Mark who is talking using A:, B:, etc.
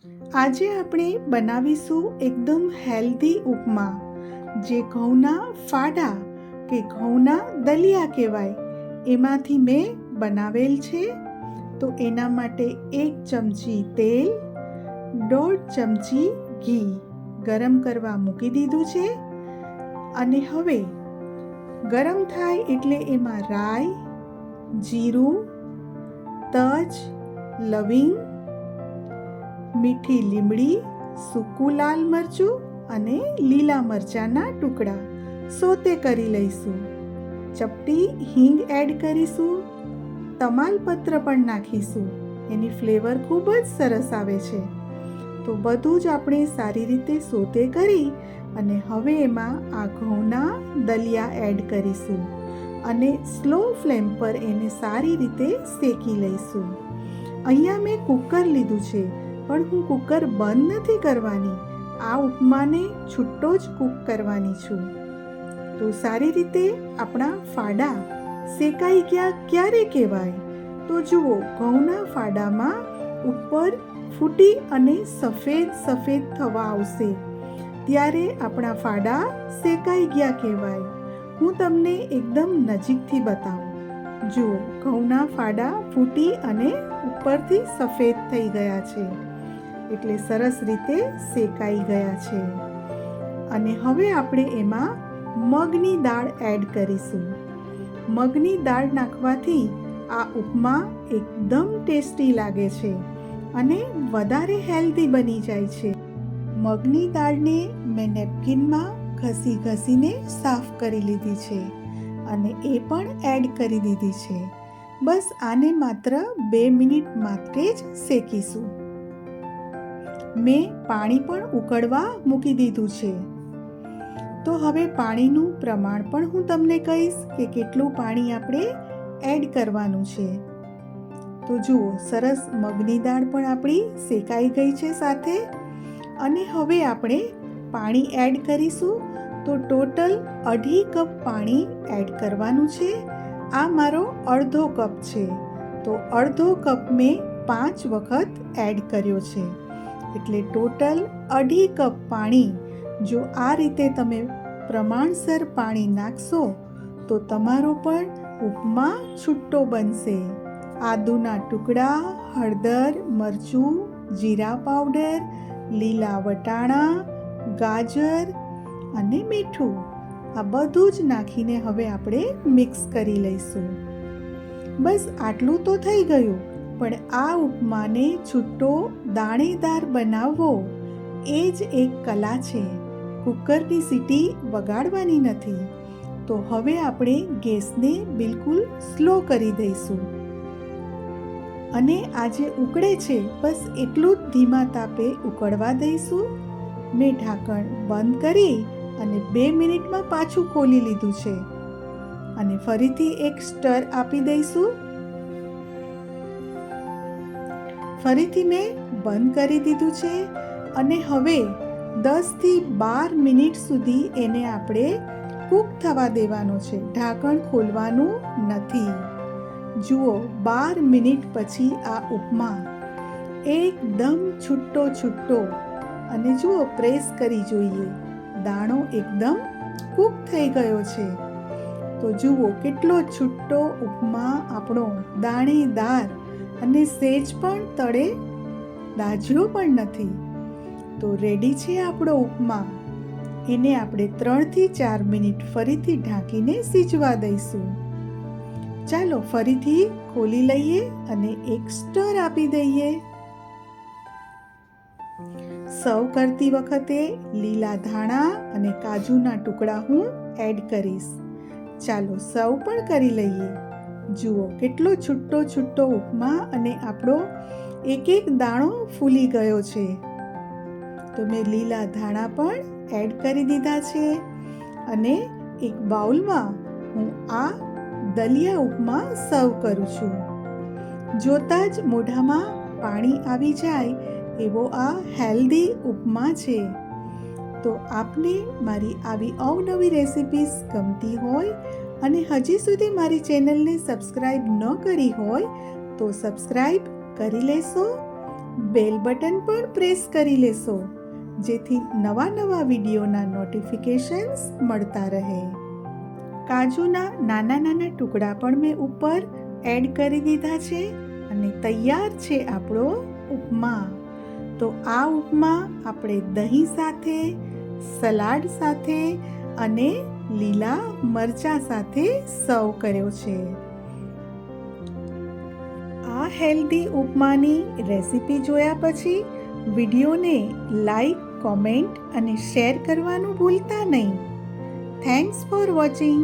A: આજે આપણે બનાવીશું એકદમ હેલ્ધી ઉપમા, જે ઘઉંના ફાડા કે ઘઉંના દલિયા કહેવાય એમાંથી મેં બનાવેલ છે. તો એના માટે 1 ચમચી તેલ, 1.5 ચમચી ઘી ગરમ કરવા મૂકી દીધું છે. અને હવે ગરમ થાય એટલે એમાં રાઈ, જીરું, તજ, લવિંગ, મીઠી લીમડી, સૂકું લાલ મરચું અને લીલા મરચાંના ટુકડા સોતે કરી લઈશું. ચપટી હિંગ એડ કરીશું. તમાલપત્ર પણ નાખીશું. એની ફ્લેવર ખૂબ જ સરસ આવે છે. તો બધું જ આપણે સારી રીતે સોતે કરી અને હવે એમાં આ ઘઉંના દલિયા એડ કરીશું અને સ્લો ફ્લેમ પર એને સારી રીતે શેકી લઈશું. અહીંયા મેં કુકર લીધું છે, પણ હું કુકર બંધ નથી કરવાની. આ ઉપમાને છૂટો જ કૂક કરવાની છું. તો સારી રીતે આપણા ફાડા શેકાઈ ગયા ક્યારે કહેવાય? તો જુઓ, ઘઉંના ફાડામાં ઉપર ફૂટી અને સફેદ સફેદ થવા આવશે ત્યારે આપણા ફાડા શેકાઈ ગયા કહેવાય. હું તમને એકદમ નજીકથી બતાવું. જુઓ, ઘઉંના ફાડા ફૂટી અને ઉપરથી સફેદ થઈ ગયા છે, એટલે સરસ રીતે શેકાઈ ગયા છે. અને હવે આપણે એમાં મગની દાળ એડ કરીશું. મગની દાળ નાખવાથી આ ઉપમા એકદમ ટેસ્ટી લાગે છે અને વધારે હેલ્ધી બની જાય છે. મગની દાળને મેં નેપકિનમાં ઘસીને સાફ કરી લીધી છે અને એ પણ એડ કરી દીધી છે. બસ આને માત્ર 2 મિનિટ માટે જ શેકીશું. મેં પાણી પણ ઉકળવા મૂકી દીધું છે. તો હવે પાણીનું પ્રમાણ પણ હું તમને કહીશ કે કેટલું પાણી આપણે એડ કરવાનું છે. તો જુઓ, સરસ મગની દાળ પણ આપણી શેકાઈ ગઈ છે સાથે. અને હવે આપણે પાણી એડ કરીશું. તો ટોટલ 2.5 કપ પાણી એડ કરવાનું છે. આ મારો અડધો કપ છે, તો અડધો કપ મેં 5 વખત એડ કર્યો છે, એટલે ટોટલ 2.5 કપ પાણી. જો આ રીતે તમે પ્રમાણસર પાણી નાખશો તો તમારો પણ ઉપમા છૂટો બનશે. આદુના ટુકડા, હળદર, મરચું, જીરા પાવડર, લીલા વટાણા, ગાજર અને મીઠું, આ બધું જ નાખીને હવે આપણે મિક્સ કરી લઈશું. બસ આટલું તો થઈ ગયું, પણ આ ઉપમાને છૂટો દાણેદાર બનાવવો એ જ એક કલા છે. કુકરની સીટી વગાડવાની નથી. તો હવે આપણે ગેસને બિલકુલ સ્લો કરી દઈશું અને આ જે ઉકળે છે બસ એટલું જ ધીમા તાપે ઉકળવા દઈશું. મેં ઢાંકણ બંધ કરી અને 2 મિનિટમાં પાછું ખોલી લીધું છે અને ફરીથી એક સ્ટર આપી દઈશું. ફરીથી મેં બંધ કરી દીધું છે અને હવે 10 થી 12 મિનિટ સુધી એને આપણે કૂક થવા દેવાનો છે. ઢાંકણ ખોલવાનું નથી. જુઓ, 12 મિનિટ પછી આ ઉપમા એકદમ છૂટો અને જુઓ, પ્રેસ કરી જોઈએ, દાણો એકદમ કૂક થઈ ગયો છે. તો જુઓ, કેટલો છૂટો ઉપમા આપણો, દાણેદાર અને સેજ પણ તળે દાજ્યો પણ નથી. તો રેડી છે આપણો ઉપમા. એને આપણે 3 થી 4 મિનિટ ફરીથી ઢાંકીને સીજવા દઈશું. ચાલો ફરીથી ખોલી લઈએ અને એક સ્ટર આપી દઈએ. સર્વ કરતી વખતે લીલા ધાણા અને કાજુના ટુકડા હું એડ કરીશ. ચાલો સર્વ પણ કરી લઈએ. જુઓ, કેટલો છૂટો ઉપમા અને આપણો એક દાણો ફૂલી ગયો છે. તો મેં લીલા ધાણા પણ એડ કરી દીધા છે અને એક બાઉલમાં હું આ દલિયા ઉપમા સર્વ કરું છું. જોતાં જ મોઢામાં પાણી આવી જાય એવો આ હેલ્ધી ઉપમા છે. તો આપને મારી આવી અવનવી રેસિપીસ ગમતી હોય અને હજી સુધી મારી ચેનલને સબસ્ક્રાઈબ ન કરી હોય તો સબસ્ક્રાઈબ કરી લેશો. બેલ બટન પણ પ્રેસ કરી લેશો, જેથી નવા વિડીયોના નોટિફિકેશન્સ મળતા રહે. કાજુના નાના ટુકડા પણ મેં ઉપર એડ કરી દીધા છે અને તૈયાર છે આપણો ઉપમા. તો આ ઉપમા આપણે દહીં સાથે, સલાડ સાથે અને લીલા મરચાં સાથે સર્વ કર્યો છે. આ હેલ્ધી ઉપમાની રેસીપી જોયા પછી વિડીયોને લાઈક, કોમેન્ટ અને શેર કરવાનું ભૂલતા નહીં. Thanks for watching.